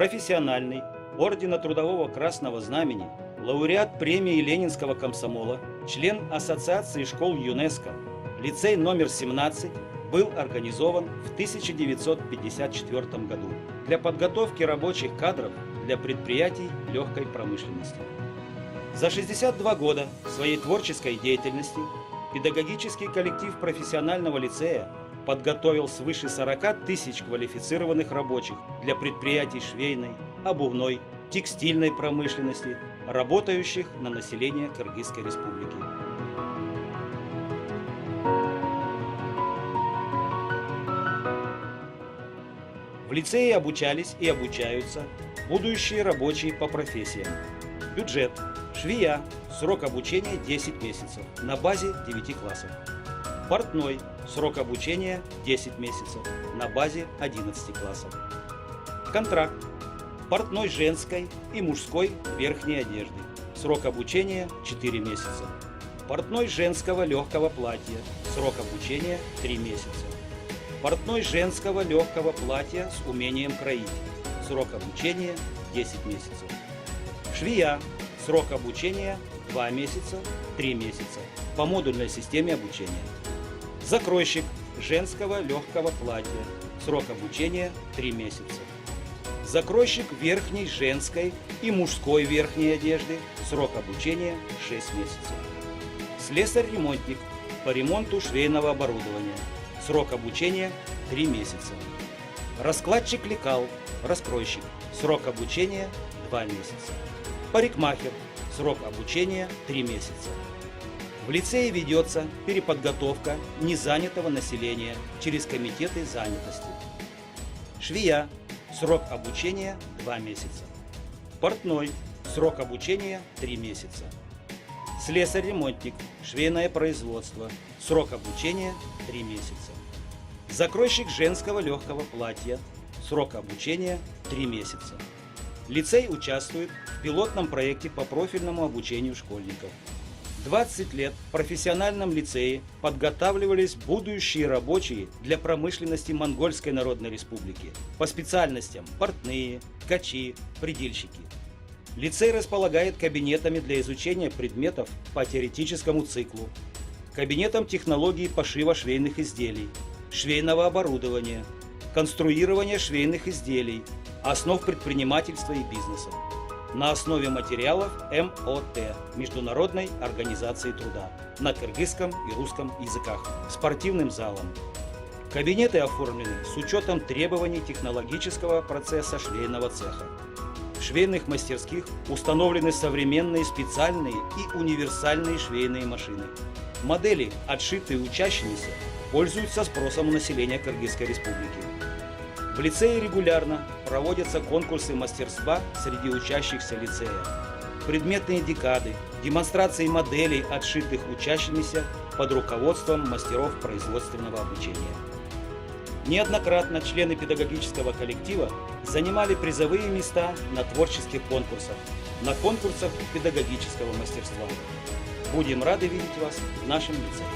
профессиональный, Ордена Трудового Красного Знамени, лауреат премии Ленинского комсомола, член Ассоциации школ ЮНЕСКО, лицей номер 17 был организован в 1954 году для подготовки рабочих кадров для предприятий легкой промышленности. За 62 года своей творческой деятельности педагогический коллектив профессионального лицея подготовил свыше 40 тысяч квалифицированных рабочих для предприятий швейной, обувной, текстильной промышленности, работающих на население Кыргызской республики. В лицее обучались и обучаются будущие рабочие по профессиям. Бюджет. Швея. Срок обучения 10 месяцев на базе 9 классов. Портной. Срок обучения 10 месяцев на базе 11 классов. Контракт. Портной женской и мужской верхней одежды. Срок обучения 4 месяца. Портной женского легкого платья. Срок обучения 3 месяца. Портной женского легкого платья с умением кроить. Срок обучения 10 месяцев. Швея. Срок обучения 2 месяца, 3 месяца по модульной системе обучения. Закройщик женского легкого платья. Срок обучения 3 месяца. Закройщик верхней женской и мужской верхней одежды. Срок обучения 6 месяцев. Слесарь-ремонтник по ремонту швейного оборудования. Срок обучения 3 месяца. Раскладчик лекал, раскройщик. Срок обучения 2 месяца. Парикмахер. Срок обучения 3 месяца. В лицее ведется переподготовка незанятого населения через комитеты занятости. Швея. Срок обучения 2 месяца. Портной. Срок обучения 3 месяца. Слесарь-ремонтник. Швейное производство. Срок обучения 3 месяца. Закройщик женского легкого платья. Срок обучения 3 месяца. Лицей участвует в пилотном проекте по профильному обучению школьников. 20 лет в профессиональном лицее подготавливались будущие рабочие для промышленности Монгольской Народной Республики по специальностям портные, ткачи, предельщики. Лицей располагает кабинетами для изучения предметов по теоретическому циклу, кабинетом технологии пошива швейных изделий, швейного оборудования, конструирования швейных изделий, основ предпринимательства и бизнеса на основе материалов МОТ Международной организации труда на кыргызском и русском языках, спортивным залом. Кабинеты оформлены с учетом требований технологического процесса швейного цеха. В швейных мастерских установлены современные специальные и универсальные швейные машины. Модели, отшитые учащимися, пользуются спросом у населения Кыргызской республики. В лицее регулярно проводятся конкурсы мастерства среди учащихся лицея, предметные декады, демонстрации моделей, отшитых учащимися под руководством мастеров производственного обучения. Неоднократно члены педагогического коллектива занимали призовые места на творческих конкурсах, на конкурсах педагогического мастерства. Будем рады видеть вас в нашем лицее.